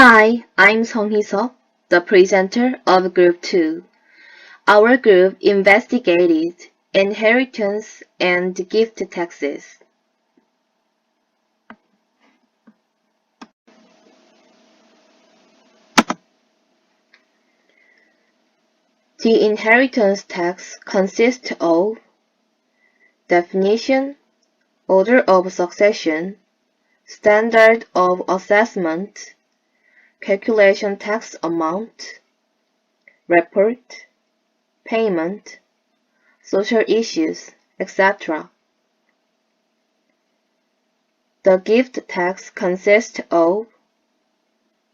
Hi, I'm Song Hee-seok, the presenter of Group 2. Our group investigated inheritance and gift taxes. The inheritance tax consists of definition, order of succession, standard of assessment, calculation tax amount, report, payment, social issues, etc. The gift tax consists of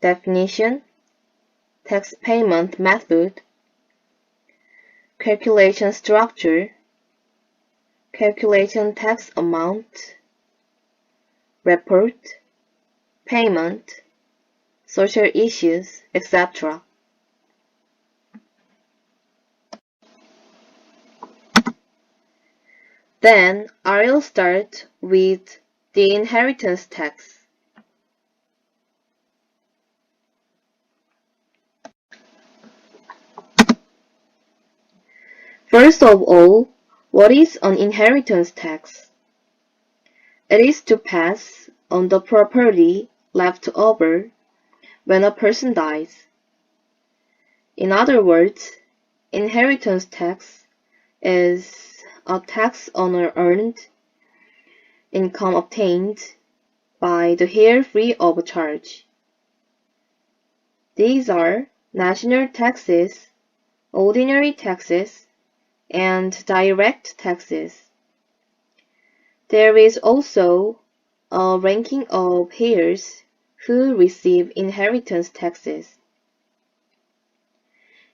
definition, tax payment method, calculation structure, calculation tax amount, report, payment, social issues, etc. Then I'll start with the inheritance tax. First of all, what is an inheritance tax? It is to pass on the property left over when a person dies. In other words, inheritance tax is a tax on earned income obtained by the heir free of charge. These are national taxes, ordinary taxes, and direct taxes. There is also a ranking of heirs who receive inheritance taxes.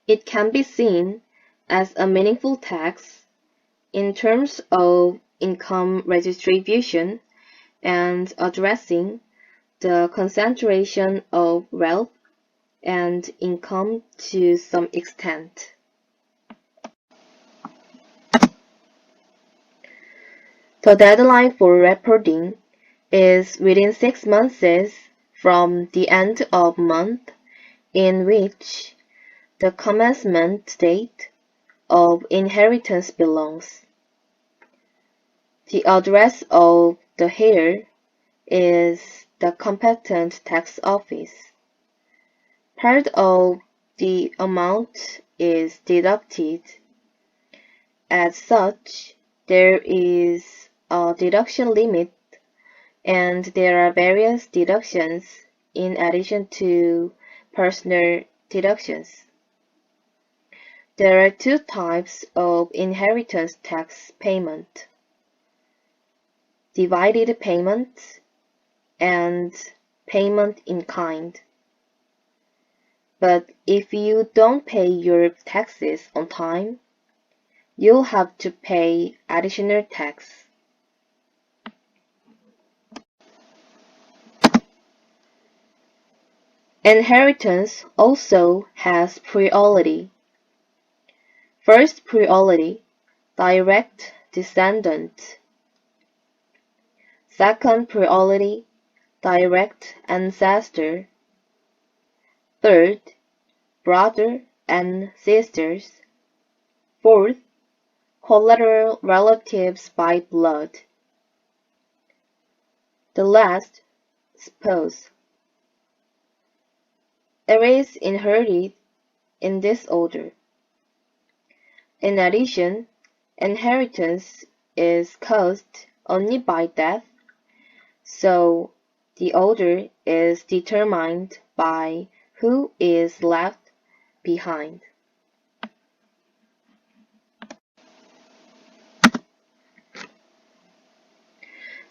It can be seen as a meaningful tax in terms of income redistribution and addressing the concentration of wealth and income to some extent. The deadline for reporting is within 6 months from the end of month in which the commencement date of inheritance belongs. The address of the heir is the competent tax office. Part of the amount is deducted. As such, there is a deduction limit, and there are various deductions in addition to personal deductions. There are two types of inheritance tax payment: divided payment and payment in kind. But if you don't pay your taxes on time, you'll have to pay additional tax. Inheritance also has priority. First priority, direct descendant. Second priority, direct ancestor. Third, brother and sisters. Fourth, collateral relatives by blood. The last, spouse. It is inherited in this order. In addition, inheritance is caused only by death, so the order is determined by who is left behind.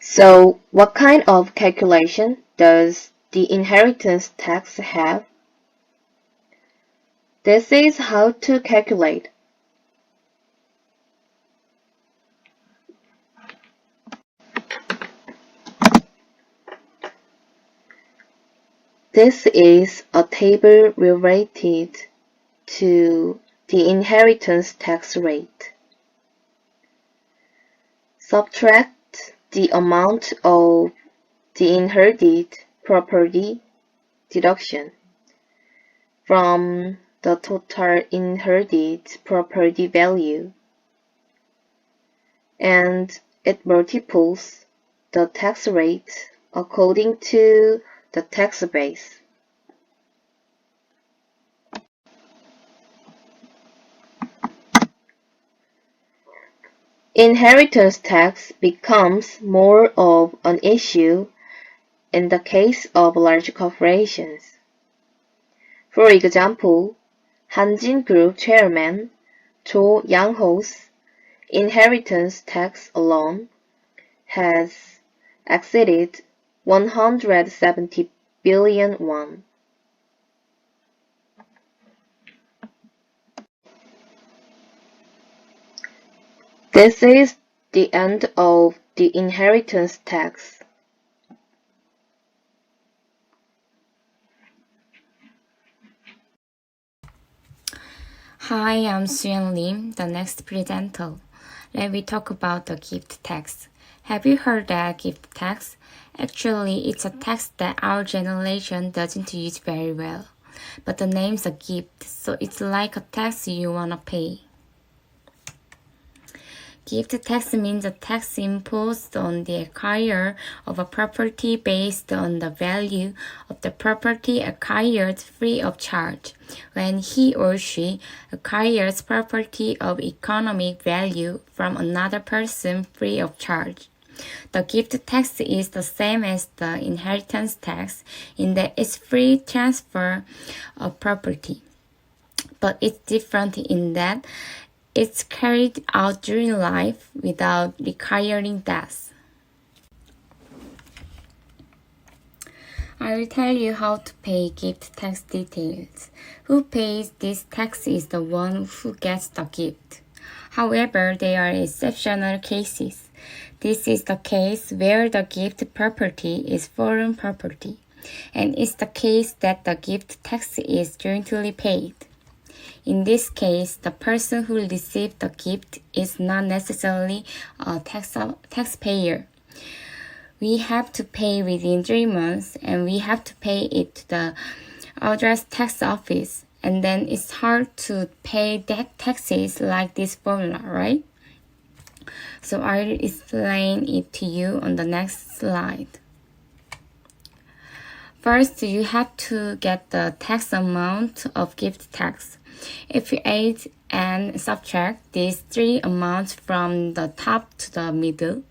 So, what kind of calculation does the inheritance tax have? This is how to calculate. This is a table related to the inheritance tax rate. Subtract the amount of the inherited property deduction from the total inherited property value, and it multiples the tax rate according to the tax base. Inheritance tax becomes more of an issue in the case of large corporations. For example, Hanjin Group chairman Cho Yang-ho's inheritance tax alone has exceeded 170 billion won. This is the end of the inheritance tax. Hi, I'm Suyeon Lim, the next presenter. Let me talk about the gift tax. Have you heard that gift tax? Actually, it's a tax that our generation doesn't use very well. But the name's a gift, so it's like a tax you wanna pay. Gift tax means a tax imposed on the acquirer of a property based on the value of the property acquired free of charge, when he or she acquires property of economic value from another person free of charge. The gift tax is the same as the inheritance tax in that it's free transfer of property. But it's different in that it's carried out during life without requiring death. I will tell you how to pay gift tax details. Who pays this tax is the one who gets the gift. However, there are exceptional cases. This is the case where the gift property is foreign property, and it's the case that the gift tax is jointly paid. In this case, the person who received the gift is not necessarily a taxpayer. We have to pay within 3 months, and we have to pay it to the address tax office. And then it's hard to pay that taxes like this formula, right? So I'll explain it to you on the next slide. First, you have to get the tax amount of gift tax. If you add and subtract these three amounts from the top to the middle,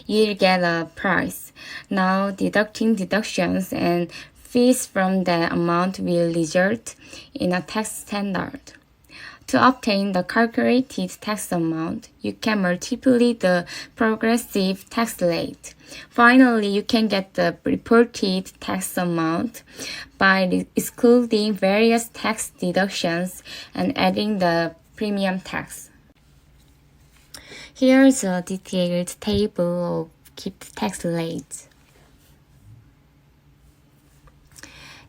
you'll get a price. Now, deducting deductions and fees from that amount will result in a tax standard. To obtain the calculated tax amount, you can multiply the progressive tax rate. Finally, you can get the reported tax amount by excluding various tax deductions and adding the premium tax. Here is a detailed table of gift tax rates.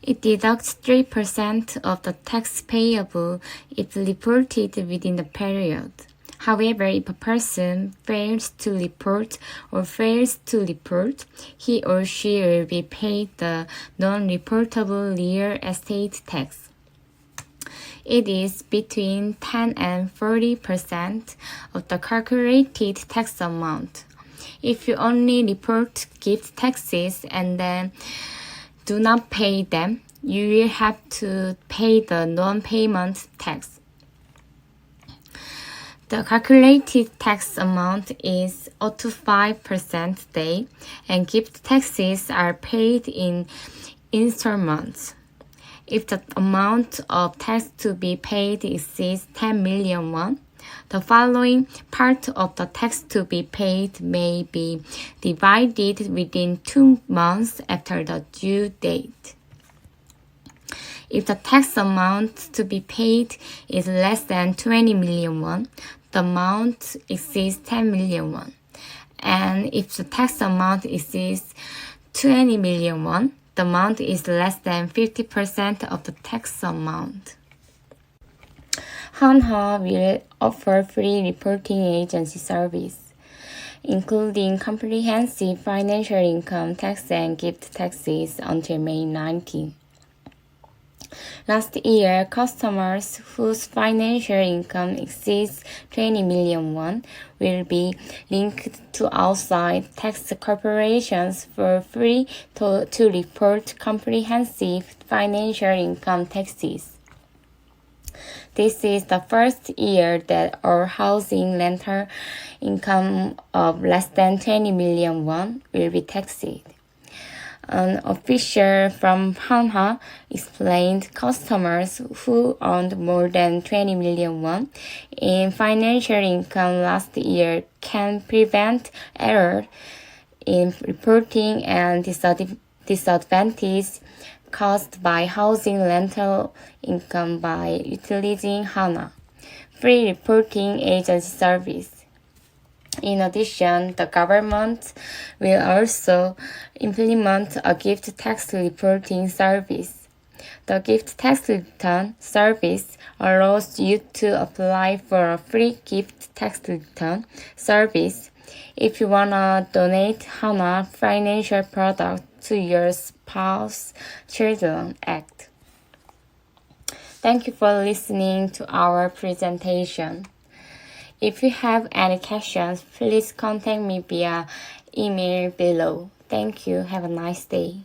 It deducts 3% of the tax payable if reported within the period. However, if a person fails to report or fails to report, he or she will be paid the non-reportable real estate tax. It is between 10 and 40% of the calculated tax amount. If you only report gift taxes and then do not pay them, you will have to pay the non-payment tax. The calculated tax amount is up to 5% day, and gift taxes are paid in installments. If the amount of tax to be paid exceeds 10 million won, the following part of the tax to be paid may be divided within 2 months after the due date. If the tax amount to be paid is less than 20 million won, the amount exceeds 10 million won. And if the tax amount exceeds 20 million won, the amount is less than 50% of the tax amount. Hanwha will offer free reporting agency service. including comprehensive financial income tax and gift taxes until May 19. Last year, customers whose financial income exceeds 20 million won will be linked to outside tax corporations for free to report comprehensive financial income taxes. This is the first year that our housing rental income of less than 20 million won will be taxed. An official from Hanwha explained customers who earned more than 20 million won in financial income last year can prevent error in reporting and disadvantage caused by housing rental income by utilizing Hanwha free reporting agency service. In addition, the government will also implement a gift tax reporting service. The gift tax return service allows you to apply for a free gift tax return service if you wanna donate Hanwha financial product to your spouse children act. Thank you for listening to our presentation. If you have any questions, please contact me via email below. Thank you. Have a nice day.